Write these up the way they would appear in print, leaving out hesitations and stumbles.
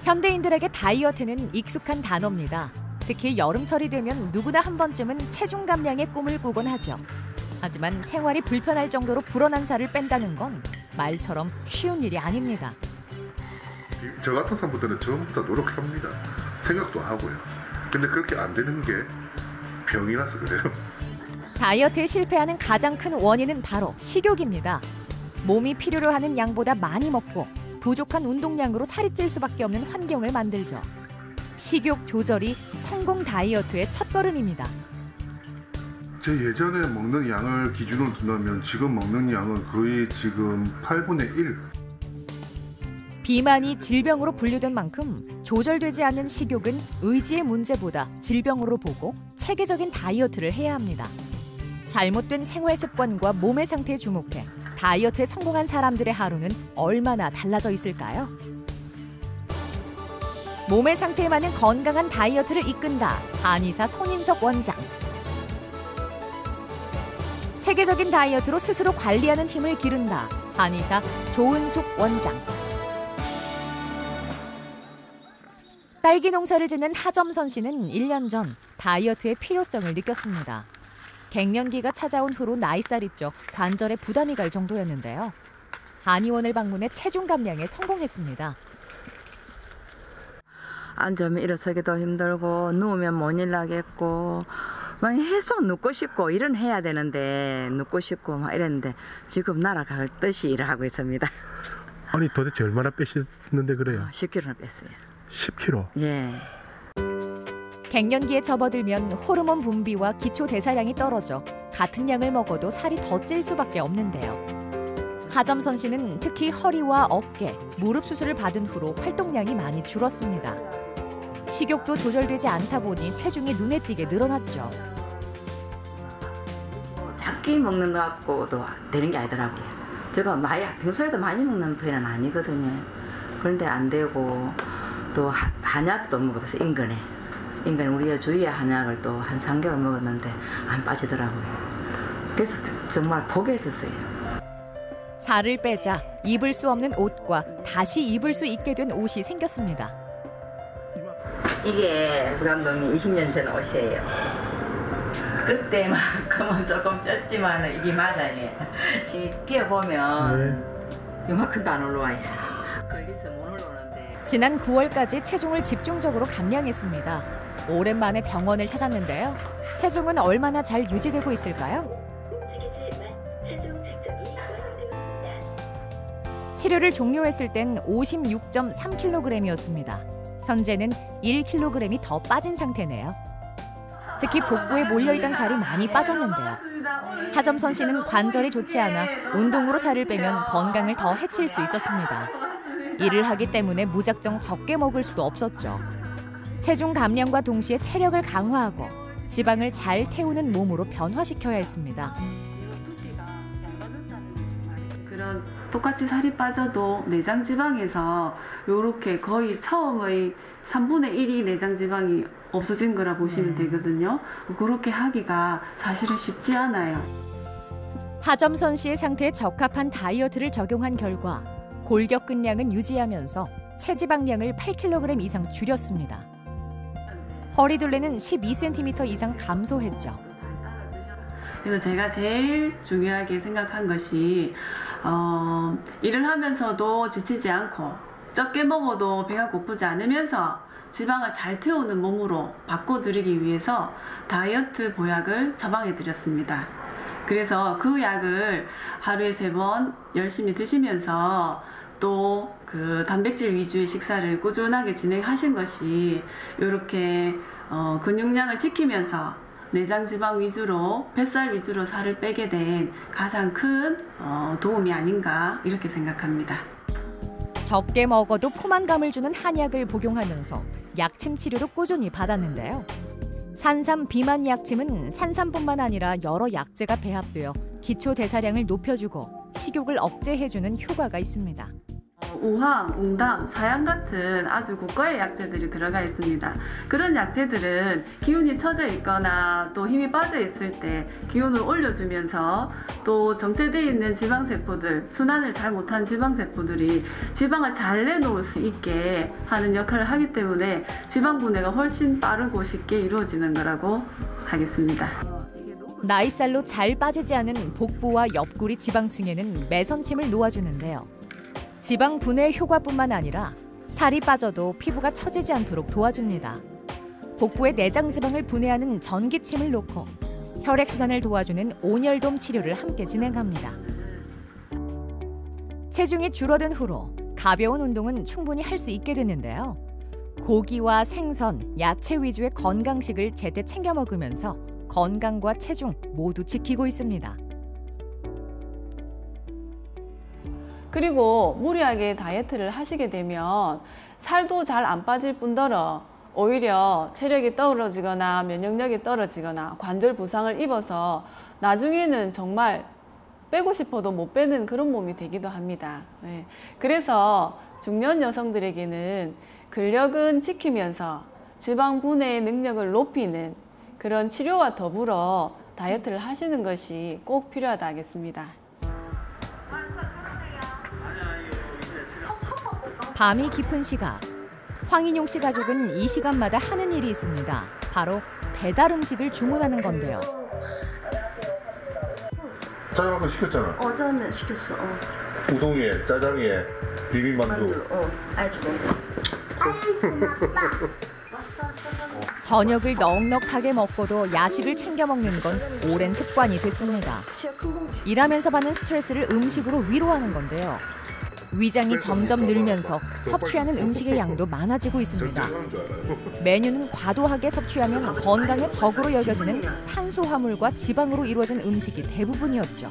현대인들에게 다이어트는 익숙한 단어입니다. 특히 여름철이 되면 누구나 한 번쯤은 체중 감량의 꿈을 꾸곤 하죠. 하지만 생활이 불편할 정도로 불어난 살을 뺀다는 건 말처럼 쉬운 일이 아닙니다. 저 같은 사람들은 처음부터 노력합니다. 생각도 하고요. 근데 그렇게 안 되는 게 병이 나서 그래요. 다이어트에 실패하는 가장 큰 원인은 바로 식욕입니다. 몸이 필요로 하는 양보다 많이 먹고 부족한 운동량으로 살이 찔 수밖에 없는 환경을 만들죠. 식욕 조절이 성공 다이어트의 첫걸음입니다. 제 예전에 먹는 양을 기준으로 둔다면 지금 먹는 양은 거의 지금 8분의 1. 비만이 질병으로 분류된 만큼 조절되지 않는 식욕은 의지의 문제보다 질병으로 보고 체계적인 다이어트를 해야 합니다. 잘못된 생활 습관과 몸의 상태에 주목해 다이어트에 성공한 사람들의 하루는 얼마나 달라져 있을까요? 몸의 상태에 맞는 건강한 다이어트를 이끈다. 한의사 손인석 원장. 체계적인 다이어트로 스스로 관리하는 힘을 기른다. 한의사 조은숙 원장. 딸기 농사를 짓는 하점선 씨는 1년 전 다이어트의 필요성을 느꼈습니다. 갱년기가 찾아온 후로 나이살이 쪄 관절에 부담이 갈 정도였는데요. 한의원을 방문해 체중 감량에 성공했습니다. 앉으면 일어서기도 힘들고 누우면 못 일어나겠고 막 계속 눕고 싶고 일은 해야 되는데 눕고 싶고 막 이랬는데 지금 날아갈 듯이 일을 하고 있습니다. 아니 도대체 얼마나 빼셨는데 그래요? 10kg를 뺐어요. 10kg? 예. 갱년기에 접어들면 호르몬 분비와 기초 대사량이 떨어져 같은 양을 먹어도 살이 더 찔 수밖에 없는데요. 하점선 씨는 특히 허리와 어깨, 무릎 수술을 받은 후로 활동량이 많이 줄었습니다. 식욕도 조절되지 않다 보니 체중이 눈에 띄게 늘어났죠. 작게 먹는 것 같고도 되는 게 아니더라고요. 제가 평소에도 많이 먹는 편은 아니거든요. 그런데 안 되고 또 한약도 먹어봤어요. 인근에 우리 주위에 한약을 또 한 3개월 먹었는데 안 빠지더라고요. 그래서 정말 포기했었어요. 살을 빼자 입을 수 없는 옷과 다시 입을 수 있게 된 옷이 생겼습니다. 이게 부감독님 20년 전 옷이에요. 그때만큼은 조금 쪘지만 이게 맞아요. 끼워보면 이만큼도 안 올라와요. 걸려서 못 올라오는데. 지난 9월까지 체중을 집중적으로 감량했습니다. 오랜만에 병원을 찾았는데요. 체중은 얼마나 잘 유지되고 있을까요? 치료를 종료했을 땐 56.3kg이었습니다. 현재는 1kg이 더 빠진 상태네요. 특히 복부에 몰려있던 살이 많이 빠졌는데요. 하점선 씨는 관절이 좋지 않아 운동으로 살을 빼면 건강을 더 해칠 수 있었습니다. 일을 하기 때문에 무작정 적게 먹을 수도 없었죠. 체중 감량과 동시에 체력을 강화하고 지방을 잘 태우는 몸으로 변화시켜야 했습니다. 그런 똑같이 살이 빠져도 내장 지방에서 이렇게 거의 처음의 3분의 1이 내장 지방이 없어진 거라 보시면 되거든요. 그렇게 하기가 사실은 쉽지 않아요. 하점선 씨의 상태에 적합한 다이어트를 적용한 결과 골격근량은 유지하면서 체지방량을 8kg 이상 줄였습니다. 허리둘레는 12cm 이상 감소했죠. 그래서 제가 제일 중요하게 생각한 것이 일을 하면서도 지치지 않고 적게 먹어도 배가 고프지 않으면서 지방을 잘 태우는 몸으로 바꿔드리기 위해서 다이어트 보약을 처방해드렸습니다. 그래서 그 약을 하루에 3번 열심히 드시면서 또 그 단백질 위주의 식사를 꾸준하게 진행하신 것이 이렇게 근육량을 지키면서 내장 지방 위주로 뱃살 위주로 살을 빼게 된 가장 큰 도움이 아닌가 이렇게 생각합니다. 적게 먹어도 포만감을 주는 한약을 복용하면서 약침 치료도 꾸준히 받았는데요. 산삼 비만 약침은 산삼뿐만 아니라 여러 약재가 배합되어 기초 대사량을 높여주고 식욕을 억제해주는 효과가 있습니다. 우황, 웅당, 사양 같은 아주 고가의 약재들이 들어가 있습니다. 그런 약재들은 기운이 처져 있거나 또 힘이 빠져 있을 때 기운을 올려주면서 또 정체되어 있는 지방세포들, 순환을 잘 못한 지방세포들이 지방을 잘 내놓을 수 있게 하는 역할을 하기 때문에 지방 분해가 훨씬 빠르고 쉽게 이루어지는 거라고 하겠습니다. 나이살로 잘 빠지지 않은 복부와 옆구리 지방층에는 매선침을 놓아주는데요. 지방 분해 효과뿐만 아니라 살이 빠져도 피부가 처지지 않도록 도와줍니다. 복부의 내장 지방을 분해하는 전기침을 놓고 혈액순환을 도와주는 온열돔 치료를 함께 진행합니다. 체중이 줄어든 후로 가벼운 운동은 충분히 할 수 있게 되는데요. 고기와 생선, 야채 위주의 건강식을 제때 챙겨 먹으면서 건강과 체중 모두 지키고 있습니다. 그리고 무리하게 다이어트를 하시게 되면 살도 잘 안 빠질 뿐더러 오히려 체력이 떨어지거나 면역력이 떨어지거나 관절 부상을 입어서 나중에는 정말 빼고 싶어도 못 빼는 그런 몸이 되기도 합니다. 네. 그래서 중년 여성들에게는 근력은 지키면서 지방 분해의 능력을 높이는 그런 치료와 더불어 다이어트를 하시는 것이 꼭 필요하다 하겠습니다. 밤이 깊은 시각, 황인용 씨 가족은 이 시간마다 하는 일이 있습니다. 바로 배달 음식을 주문하는 건데요. 짜장 한번 시켰잖아. 짜장면 시켰어. 우동에, 짜장에, 비빔만두. 알죠. 저녁을 넉넉하게 먹고도 야식을 챙겨 먹는 건 오랜 습관이 됐습니다. 일하면서 받는 스트레스를 음식으로 위로하는 건데요. 위장이 점점 늘면서 섭취하는 음식의 양도 많아지고 있습니다. 메뉴는 과도하게 섭취하면 건강에 적으로 여겨지는 탄수화물과 지방으로 이루어진 음식이 대부분이었죠.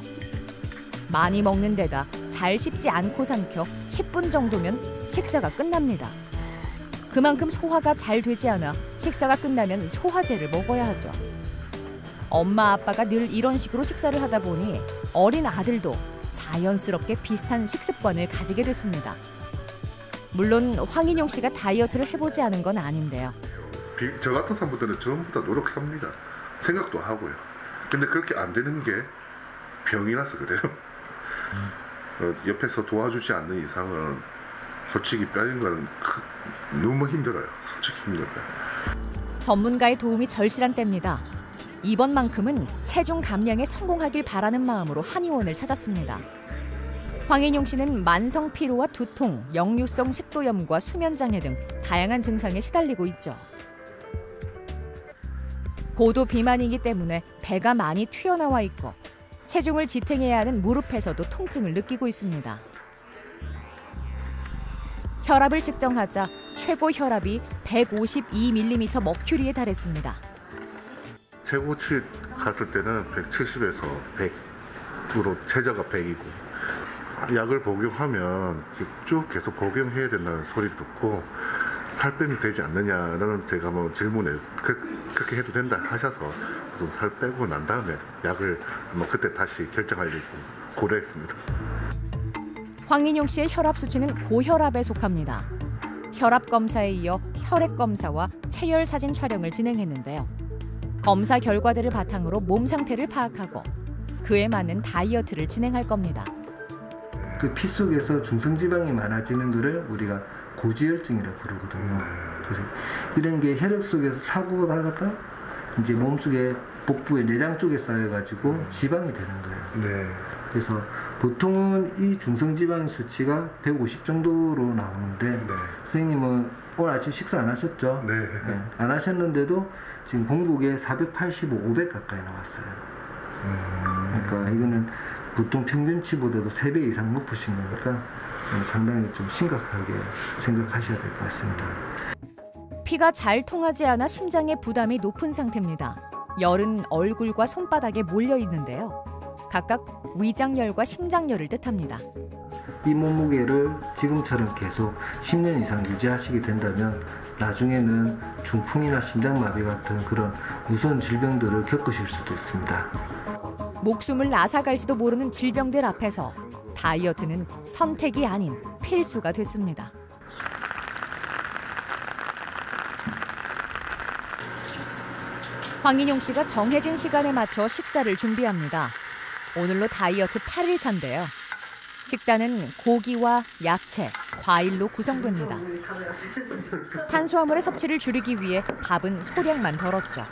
많이 먹는 데다 잘 씹지 않고 삼켜 10분 정도면 식사가 끝납니다. 그만큼 소화가 잘 되지 않아 식사가 끝나면 소화제를 먹어야 하죠. 엄마 아빠가 늘 이런 식으로 식사를 하다 보니 어린 아들도 자연스럽게 비슷한 식습관을 가지게 됐습니다. 물론 황인용 씨가 다이어트를 해보지 않은 건 아닌데요. 저 같은 사람들은 전부 다 노력합니다. 생각도 하고요. 근데 그렇게 안 되는 게 병이라서 그래요. 옆에서 도와주지 않는 이상은 솔직히 빠진 건 너무 힘들어요. 솔직히 힘들어요. 전문가의 도움이 절실한 때입니다. 이번만큼은 체중 감량에 성공하길 바라는 마음으로 한의원을 찾았습니다. 황인용 씨는 만성 피로와 두통, 역류성 식도염과 수면장애 등 다양한 증상에 시달리고 있죠. 고도 비만이기 때문에 배가 많이 튀어나와 있고 체중을 지탱해야 하는 무릎에서도 통증을 느끼고 있습니다. 혈압을 측정하자 최고 혈압이 152mm 머큐리에 달했습니다. 최고치 갔을 때는 170에서 100으로 최저가 100이고 약을 복용하면 쭉 계속 복용해야 된다는 소리를 듣고 살 빼면 되지 않느냐라는 제가 뭐 질문에 그렇게 해도 된다 하셔서 우선 살 빼고 난 다음에 약을 뭐 그때 다시 결정하려고 고려했습니다. 황인용 씨의 혈압 수치는 고혈압에 속합니다. 혈압 검사에 이어 혈액 검사와 체열 사진 촬영을 진행했는데요. 검사 결과들을 바탕으로 몸 상태를 파악하고 그에 맞는 다이어트를 진행할 겁니다. 그 피 속에서 중성지방이 많아지는 것을 우리가 고지혈증이라고 부르거든요. 그래서 이런 게 혈액 속에서 타고 나가다 이제 몸속에 복부의 내장 쪽에 쌓여가지고 지방이 되는 거예요. 네. 그래서 보통은 이 중성지방 수치가 150 정도로 나오는데 선생님은 오늘 아침 식사 안 하셨죠? 네. 안 하셨는데도 지금 공복에 485, 500 가까이 나왔어요. 그러니까 이거는 보통 평균치보다도 3배 이상 높으신 거니까 좀 상당히 좀 심각하게 생각하셔야 될 것 같습니다. 피가 잘 통하지 않아 심장의 부담이 높은 상태입니다. 열은 얼굴과 손바닥에 몰려 있는데요. 각각 위장열과 심장열을 뜻합니다. 이 몸무게를 지금처럼 계속 10년 이상 유지하시게 된다면 나중에는 중풍이나 심장마비 같은 그런 무서운 질병들을 겪으실 수도 있습니다. 목숨을 앗아갈지도 모르는 질병들 앞에서 다이어트는 선택이 아닌 필수가 됐습니다. 황인용 씨가 정해진 시간에 맞춰 식사를 준비합니다. 오늘로 다이어트 8일차인데요. 식단은 고기와 야채, 과일로 구성됩니다. 탄수화물의 섭취를 줄이기 위해 밥은 소량만 덜었죠.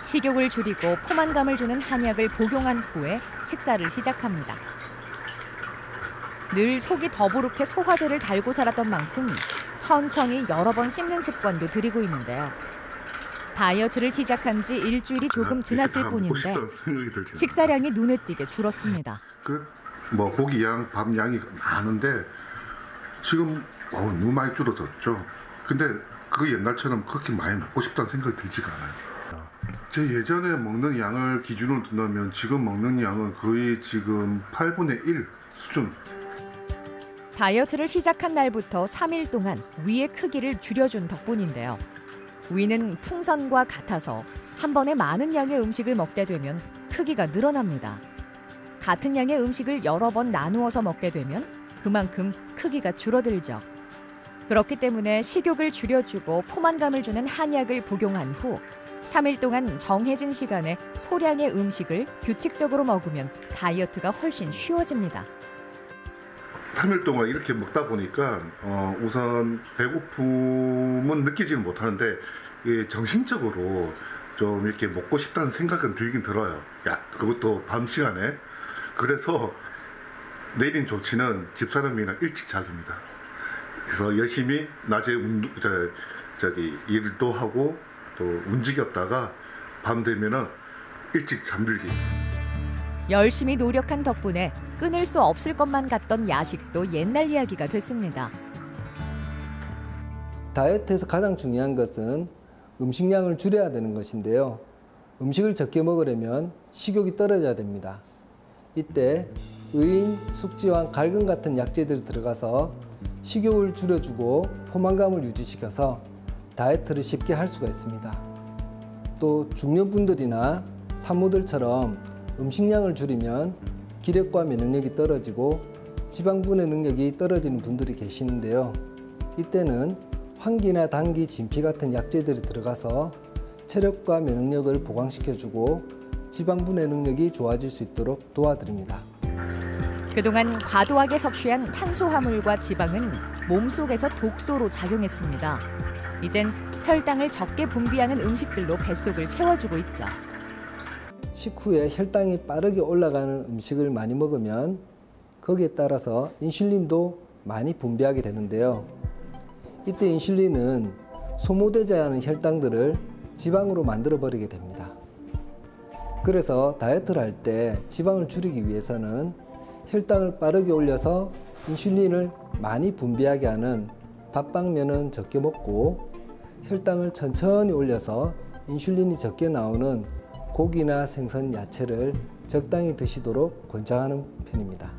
식욕을 줄이고 포만감을 주는 한약을 복용한 후에 식사를 시작합니다. 늘 속이 더부룩해 소화제를 달고 살았던 만큼 천천히 여러 번 씹는 습관도 들이고 있는데요. 다이어트를 시작한 지 일주일이 조금 지났을 뿐인데 식사량이 눈에 띄게 줄었습니다. 뭐 고기 양, 밥 양이 많은데 지금 너무 많이 줄어들었죠. 근데 그 옛날처럼 그렇게 많이 먹고 싶다는 생각이 들지가 않아요. 제 예전에 먹는 양을 기준으로 둔다면 지금 먹는 양은 거의 지금 8분의 1 수준. 다이어트를 시작한 날부터 3일 동안 위의 크기를 줄여준 덕분인데요. 위는 풍선과 같아서 한 번에 많은 양의 음식을 먹게 되면 크기가 늘어납니다. 같은 양의 음식을 여러 번 나누어서 먹게 되면 그만큼 크기가 줄어들죠. 그렇기 때문에 식욕을 줄여주고 포만감을 주는 한약을 복용한 후 3일 동안 정해진 시간에 소량의 음식을 규칙적으로 먹으면 다이어트가 훨씬 쉬워집니다. 3일 동안 이렇게 먹다 보니까 우선 배고픔은 느끼지는 못하는데 정신적으로 좀 이렇게 먹고 싶다는 생각은 들긴 들어요. 그것도 밤 시간에. 그래서 내린 조치는 집사람이랑 일찍 자깁니다. 그래서 열심히 낮에 일도 하고 또 움직였다가 밤 되면은 일찍 잠들기. 열심히 노력한 덕분에 끊을 수 없을 것만 같던 야식도 옛날 이야기가 됐습니다. 다이어트에서 가장 중요한 것은 음식량을 줄여야 되는 것인데요. 음식을 적게 먹으려면 식욕이 떨어져야 됩니다. 이때 의인, 숙지황, 갈근 같은 약재들이 들어가서 식욕을 줄여주고 포만감을 유지시켜서 다이어트를 쉽게 할 수가 있습니다. 또 중년분들이나 산모들처럼 음식량을 줄이면 기력과 면역력이 떨어지고 지방 분해 능력이 떨어지는 분들이 계시는데요. 이때는 황기나 당기, 진피 같은 약재들이 들어가서 체력과 면역력을 보강시켜주고 지방 분해 능력이 좋아질 수 있도록 도와드립니다. 그동안 과도하게 섭취한 탄수화물과 지방은 몸속에서 독소로 작용했습니다. 이젠 혈당을 적게 분비하는 음식들로 뱃속을 채워주고 있죠. 식후에 혈당이 빠르게 올라가는 음식을 많이 먹으면 거기에 따라서 인슐린도 많이 분비하게 되는데요. 이때 인슐린은 소모되지 않은 혈당들을 지방으로 만들어버리게 됩니다. 그래서 다이어트를 할 때 지방을 줄이기 위해서는 혈당을 빠르게 올려서 인슐린을 많이 분비하게 하는 밥방면은 적게 먹고 혈당을 천천히 올려서 인슐린이 적게 나오는 고기나 생선, 야채를 적당히 드시도록 권장하는 편입니다.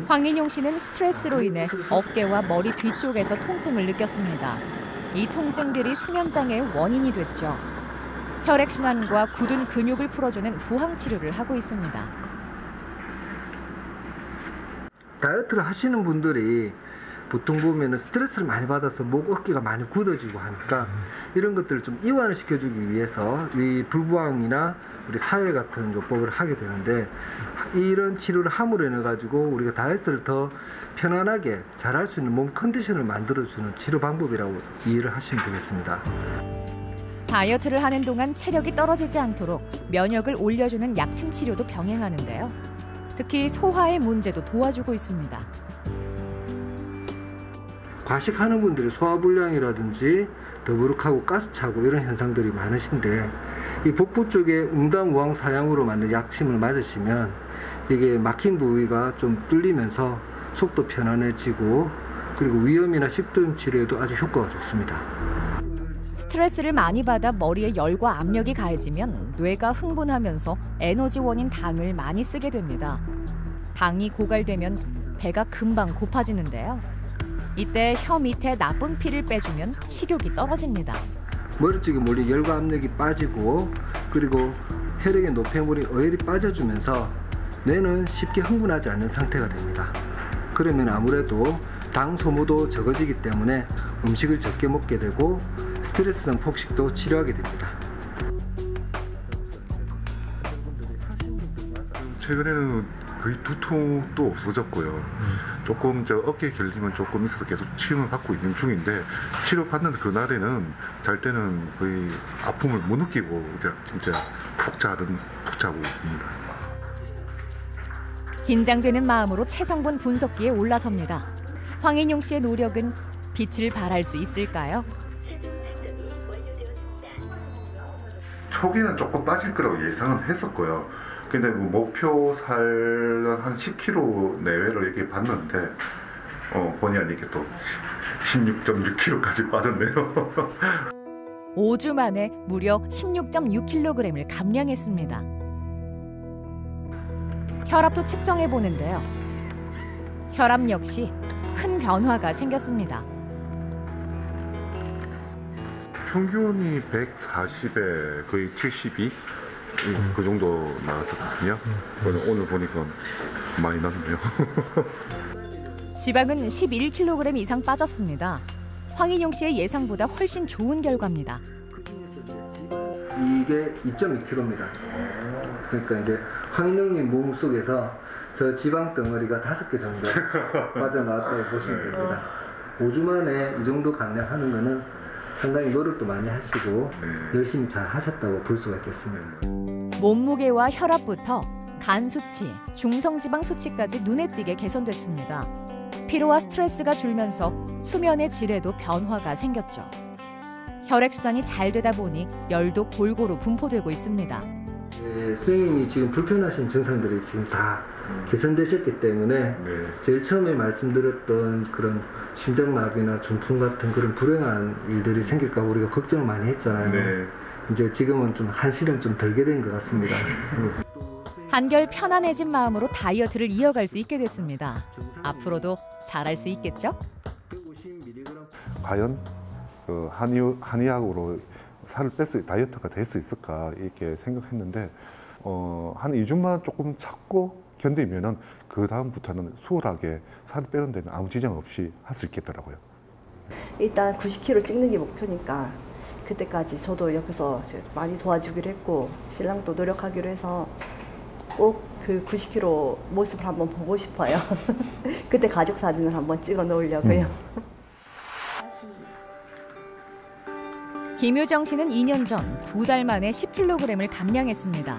황인용 씨는 스트레스로 인해 어깨와 머리 뒤쪽에서 통증을 느꼈습니다. 이 통증들이 수면장애의 원인이 됐죠. 혈액순환과 굳은 근육을 풀어주는 부항 치료를 하고 있습니다. 다이어트를 하시는 분들이 보통 보면 스트레스를 많이 받아서 목, 어깨가 많이 굳어지고 하니까 이런 것들을 좀 이완을 시켜주기 위해서 이 불부항이나 우리 사혈 같은 요법을 하게 되는데 이런 치료를 함으로 인해 가지고 우리가 다이어트를 더 편안하게 잘할 수 있는 몸 컨디션을 만들어주는 치료 방법이라고 이해를 하시면 되겠습니다. 다이어트를 하는 동안 체력이 떨어지지 않도록 면역을 올려주는 약침 치료도 병행하는데요. 특히 소화의 문제도 도와주고 있습니다. 과식하는 분들이 소화불량이라든지 더부룩하고 가스차고 이런 현상들이 많으신데 이 복부 쪽에 웅담우황 사양으로 만든 약침을 맞으시면 이게 막힌 부위가 좀 뚫리면서 속도 편안해지고 그리고 위염이나 식도염 치료에도 아주 효과가 좋습니다. 스트레스를 많이 받아 머리에 열과 압력이 가해지면 뇌가 흥분하면서 에너지원인 당을 많이 쓰게 됩니다. 당이 고갈되면 배가 금방 고파지는데요. 이때 혀 밑에 나쁜 피를 빼주면 식욕이 떨어집니다. 머리 쪽에 몰린 열과 압력이 빠지고 그리고 혈액의 노폐물이 어혈이 빠져주면서 뇌는 쉽게 흥분하지 않는 상태가 됩니다. 그러면 아무래도 당 소모도 적어지기 때문에 음식을 적게 먹게 되고 스트레스성 폭식도 치료하게 됩니다. 최근에는 거의 두통도 없어졌고요. 조금 어깨 결림은 조금 있어서 계속 치료를 받고 있는 중인데 치료받는 그날에는 잘 때는 거의 아픔을 못 느끼고 진짜 푹 자고 있습니다. 긴장되는 마음으로 체성분 분석기에 올라섭니다. 황인용 씨의 노력은 빛을 발할 수 있을까요? 초기는 조금 빠질 거라고 예상은 했었고요. 근데 목표 살은 한 10kg 내외로 이렇게 봤는데 본의 아니게 또 16.6kg까지 빠졌네요. 5주 만에 무려 16.6kg을 감량했습니다. 혈압도 측정해 보는데요. 혈압 역시 큰 변화가 생겼습니다. 평균이 140에 거의 72? 그 정도 나왔었거든요. 오늘 보니까 많이 났네요. 지방은 11kg 이상 빠졌습니다. 황인용 씨의 예상보다 훨씬 좋은 결과입니다. 이게 2.2kg입니다. 그러니까 이제 황인용님 몸 속에서 저 지방 덩어리가 5개 정도 빠져나왔다고 보시면 됩니다. 5주 만에 이 정도 감량하는 거는 상당히 노력도 많이 하시고 열심히 잘 하셨다고 볼 수가 있겠습니다. 몸무게와 혈압부터 간 수치, 중성지방 수치까지 눈에 띄게 개선됐습니다. 피로와 스트레스가 줄면서 수면의 질에도 변화가 생겼죠. 혈액순환이 잘 되다 보니 열도 골고루 분포되고 있습니다. 선생님이 지금 불편하신 증상들이 지금 다 개선되셨기 때문에 제일 처음에 말씀드렸던 그런 심장마비나 중풍 같은 그런 불행한 일들이 생길까 우리가 걱정을 많이 했잖아요. 이제 지금은 좀 한시름 좀 덜게 된 것 같습니다. 한결 편안해진 마음으로 다이어트를 이어갈 수 있게 됐습니다. 앞으로도 잘할 수 있겠죠? 과연 한의학으로 살을 다이어트가 될 수 있을까 이렇게 생각했는데 한 2주만 조금 참고 견디면은 그 다음부터는 수월하게 살을 빼는 데는 아무 지장 없이 할 수 있겠더라고요. 일단 90kg 찍는 게 목표니까 그때까지 저도 옆에서 많이 도와주기로 했고 신랑도 노력하기로 해서 꼭 그 90kg 모습을 한번 보고 싶어요. 그때 가족 사진을 한번 찍어 놓으려고요. 김효정 씨는 2년 전 2달 만에 10kg을 감량했습니다.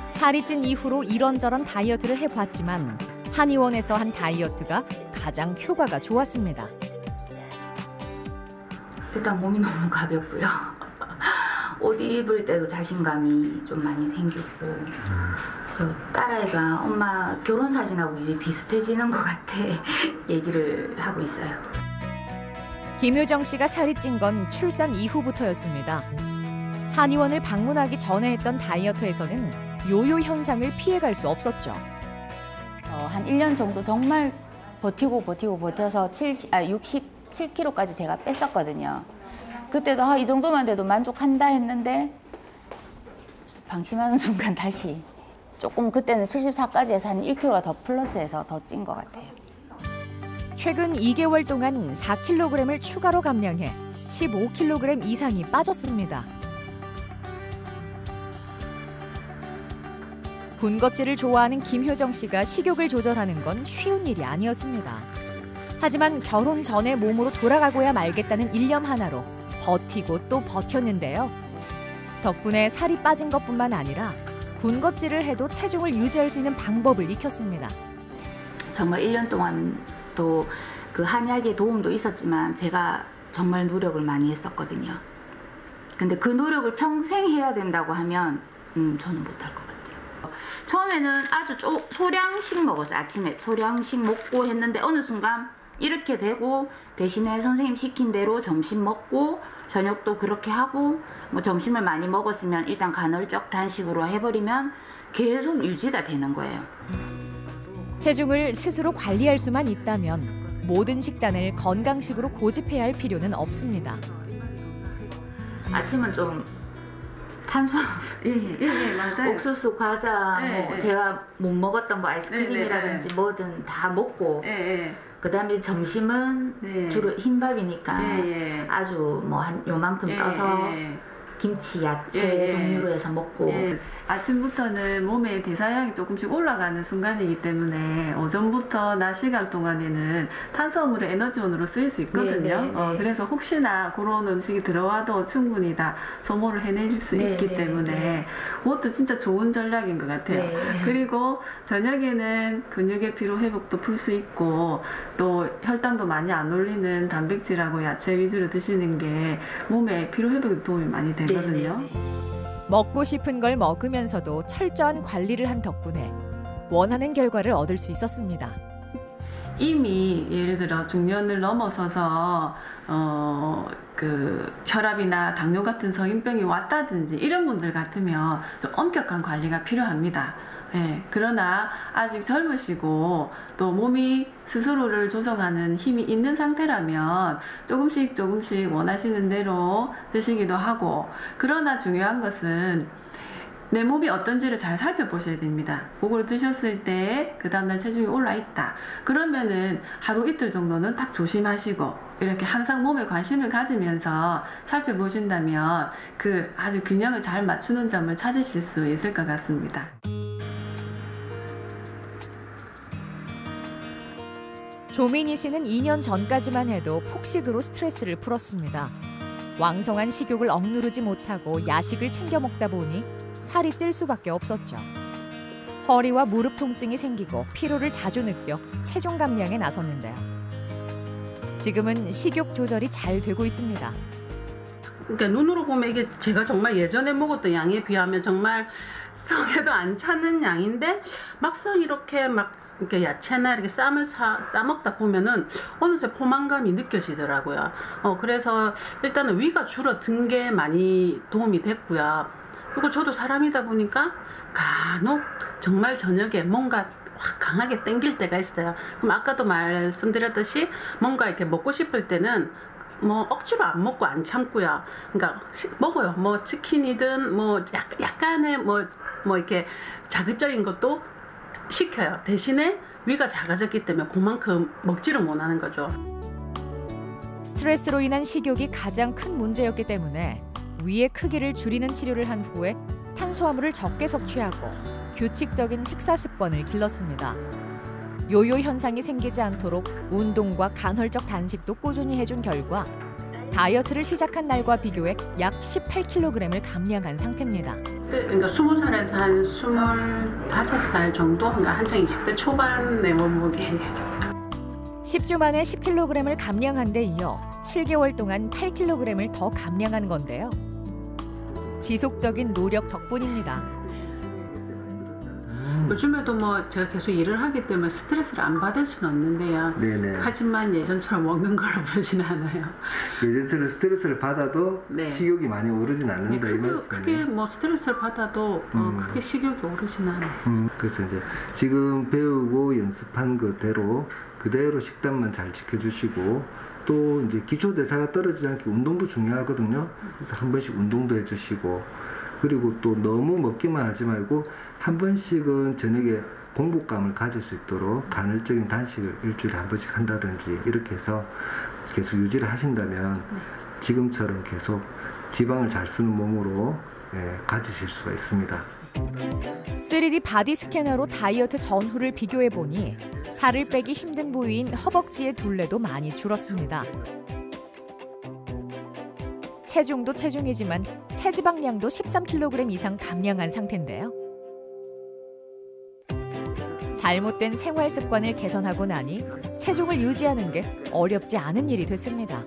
살이 찐 이후로 이런저런 다이어트를 해봤지만 한의원에서 한 다이어트가 가장 효과가 좋았습니다. 일단 몸이 너무 가볍고요. 옷 입을 때도 자신감이 좀 많이 생기고 그 딸아이가 엄마 결혼 사진하고 이제 비슷해지는 것 같아 얘기를 하고 있어요. 김효정 씨가 살이 찐 건 출산 이후부터였습니다. 한의원을 방문하기 전에 했던 다이어트에서는 요요 현상을 피해갈 수 없었죠. 한 1년 정도 정말 버텨서 67kg까지 제가 뺐었거든요. 그때도 이 정도만 돼도 만족한다 했는데 방심하는 순간 다시 조금 그때는 74까지 해서 한 1kg가 더 플러스해서 더 찐 것 같아요. 최근 2개월 동안 4kg을 추가로 감량해 15kg 이상이 빠졌습니다. 군것질을 좋아하는 김효정 씨가 식욕을 조절하는 건 쉬운 일이 아니었습니다. 하지만 결혼 전에 몸으로 돌아가고야 말겠다는 일념 하나로 버티고 또 버텼는데요. 덕분에 살이 빠진 것뿐만 아니라 군것질을 해도 체중을 유지할 수 있는 방법을 익혔습니다. 정말 1년 동안 또 그 한약의 도움도 있었지만 제가 정말 노력을 많이 했었거든요. 근데 그 노력을 평생 해야 된다고 하면 저는 못할 것 같아요. 처음에는 아주 소량씩 먹었어요. 아침에 소량씩 먹고 했는데 어느 순간 이렇게 되고 대신에 선생님 시킨 대로 점심 먹고 저녁도 그렇게 하고 뭐 점심을 많이 먹었으면 일단 간헐적 단식으로 해버리면 계속 유지가 되는 거예요. 체중을 스스로 관리할 수만 있다면 모든 식단을 건강식으로 고집해야 할 필요는 없습니다. 아침은 좀 탄수화물, 맞아요. 옥수수, 과자, 뭐 제가 못 먹었던 거 아이스크림이라든지 뭐든 다 먹고 그다음에 점심은 주로 흰밥이니까 아주 뭐 한 요만큼 떠서 김치, 야채 종류로 해서 먹고 아침부터는 몸의 대사량이 조금씩 올라가는 순간이기 때문에 오전부터 낮 시간 동안에는 탄수화물의 에너지원으로 쓰일 수 있거든요. 그래서 혹시나 그런 음식이 들어와도 충분히 다 소모를 해내실 수 있기 때문에 그것도 진짜 좋은 전략인 것 같아요. 그리고 저녁에는 근육의 피로 회복도 풀 수 있고 또 혈당도 많이 안 올리는 단백질하고 야채 위주로 드시는 게 몸에 피로 회복에 도움이 많이 되거든요. 먹고 싶은 걸 먹으면서도 철저한 관리를 한 덕분에 원하는 결과를 얻을 수 있었습니다. 이미 예를 들어 중년을 넘어서서 그 혈압이나 당뇨 같은 성인병이 왔다든지 이런 분들 같으면 좀 엄격한 관리가 필요합니다. 그러나 아직 젊으시고 또 몸이 스스로를 조정하는 힘이 있는 상태라면 조금씩 원하시는 대로 드시기도 하고, 그러나 중요한 것은 내 몸이 어떤지를 잘 살펴보셔야 됩니다. 그걸 드셨을 때 그 다음날 체중이 올라 있다 그러면은 하루 이틀 정도는 딱 조심하시고 이렇게 항상 몸에 관심을 가지면서 살펴보신다면 그 아주 균형을 잘 맞추는 점을 찾으실 수 있을 것 같습니다. 조민희 씨는 2년 전까지만 해도 폭식으로 스트레스를 풀었습니다. 왕성한 식욕을 억누르지 못하고 야식을 챙겨 먹다 보니 살이 찔 수밖에 없었죠. 허리와 무릎 통증이 생기고 피로를 자주 느껴 체중 감량에 나섰는데요. 지금은 식욕 조절이 잘 되고 있습니다. 그러니까 눈으로 보면 이게 제가 정말 예전에 먹었던 양에 비하면 정말 성에도 안 차는 양인데 막상 이렇게 막 이렇게 야채나 이렇게 쌈을 싸먹다 보면은 어느새 포만감이 느껴지더라고요. 그래서 일단은 위가 줄어든 게 많이 도움이 됐고요. 그리고 저도 사람이다 보니까 간혹 정말 저녁에 뭔가 확 강하게 땡길 때가 있어요. 그럼 아까도 말씀드렸듯이 뭔가 이렇게 먹고 싶을 때는 뭐 억지로 안 먹고 안 참고요. 그러니까 먹어요. 뭐 치킨이든 뭐 약간의 뭐 이렇게 자극적인 것도 시켜요. 대신에 위가 작아졌기 때문에 그만큼 먹지를 못하는 거죠. 스트레스로 인한 식욕이 가장 큰 문제였기 때문에 위의 크기를 줄이는 치료를 한 후에 탄수화물을 적게 섭취하고 규칙적인 식사 습관을 길렀습니다. 요요 현상이 생기지 않도록 운동과 간헐적 단식도 꾸준히 해준 결과 다이어트를 시작한 날과 비교해 약 18kg을 감량한 상태입니다. 그러니까 20살에서 한 25살 정도? 그러니까 한창 20대 초반 내 몸무게. 10주 만에 10kg을 감량한 데 이어 7개월 동안 8kg을 더 감량한 건데요. 지속적인 노력 덕분입니다. 요즘에도 뭐 제가 계속 일을 하기 때문에 스트레스를 안 받을 수는 없는데요. 네네. 하지만 예전처럼 먹는 걸로 보진 않아요. 예전처럼 스트레스를 받아도 식욕이 많이 오르진 않는다 이 말씀이네요. 크게 뭐 스트레스를 받아도 크게 식욕이 오르진 않아요. 그래서 이제 지금 배우고 연습한 그대로 식단만 잘 지켜주시고 또 이제 기초 대사가 떨어지지 않게 운동도 중요하거든요. 그래서 한 번씩 운동도 해주시고 그리고 또 너무 먹기만 하지 말고 한 번씩은 저녁에 공복감을 가질 수 있도록 간헐적인 단식을 일주일에 한 번씩 한다든지 이렇게 해서 계속 유지를 하신다면 지금처럼 계속 지방을 잘 쓰는 몸으로 가지실 수가 있습니다. 3D 바디 스캐너로 다이어트 전후를 비교해보니 살을 빼기 힘든 부위인 허벅지의 둘레도 많이 줄었습니다. 체중도 체중이지만 체지방량도 13kg 이상 감량한 상태인데요. 잘못된 생활 습관을 개선하고 나니 체중을 유지하는 게 어렵지 않은 일이 됐습니다.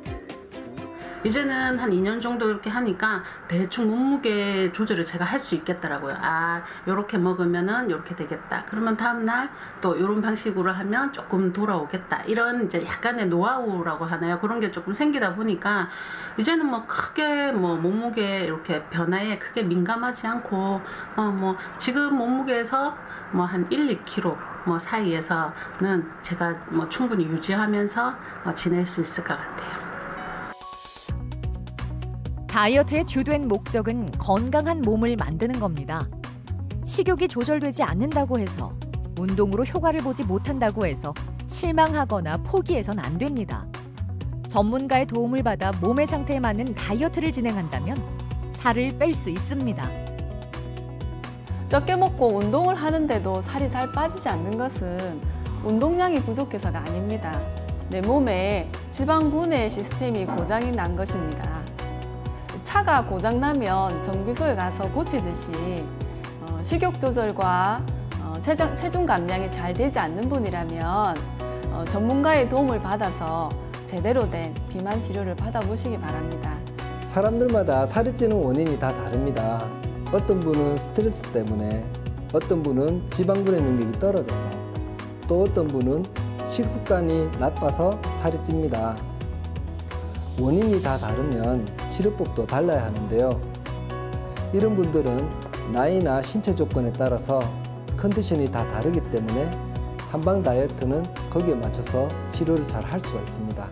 이제는 한 2년 정도 이렇게 하니까 대충 몸무게 조절을 제가 할 수 있겠더라고요. 아, 요렇게 먹으면은 요렇게 되겠다. 그러면 다음날 또 요런 방식으로 하면 조금 돌아오겠다. 이런 이제 약간의 노하우라고 하나요? 그런 게 조금 생기다 보니까 이제는 뭐 크게 뭐 몸무게 이렇게 변화에 크게 민감하지 않고 뭐 지금 몸무게에서 뭐 한 1-2kg 뭐 사이에서는 제가 뭐 충분히 유지하면서 지낼 수 있을 것 같아요. 다이어트의 주된 목적은 건강한 몸을 만드는 겁니다. 식욕이 조절되지 않는다고 해서, 운동으로 효과를 보지 못한다고 해서 실망하거나 포기해선 안 됩니다. 전문가의 도움을 받아 몸의 상태에 맞는 다이어트를 진행한다면 살을 뺄 수 있습니다. 적게 먹고 운동을 하는데도 살이 잘 빠지지 않는 것은 운동량이 부족해서가 아닙니다. 내 몸에 지방 분해 시스템이 고장이 난 것입니다. 차가 고장나면 정비소에 가서 고치듯이 식욕 조절과 체중 감량이 잘 되지 않는 분이라면 전문가의 도움을 받아서 제대로 된 비만 치료를 받아보시기 바랍니다. 사람들마다 살이 찌는 원인이 다 다릅니다. 어떤 분은 스트레스 때문에, 어떤 분은 지방 분해 능력이 떨어져서, 또 어떤 분은 식습관이 나빠서 살이 찝니다. 원인이 다 다르면 치료법도 달라야 하는데요. 이런 분들은 나이나 신체 조건에 따라서 컨디션이 다 다르기 때문에 한방 다이어트는 거기에 맞춰서 치료를 잘 할 수가 있습니다.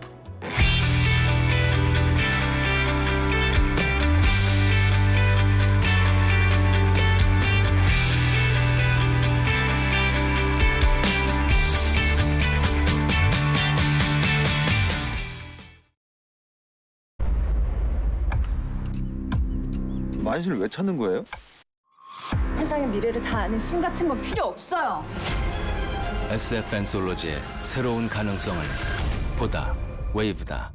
만신을 왜 찾는 거예요? 세상의 미래를 다 아는 신 같은 건 필요 없어요. SF 앤솔로지의 새로운 가능성을 보다 웨이브다.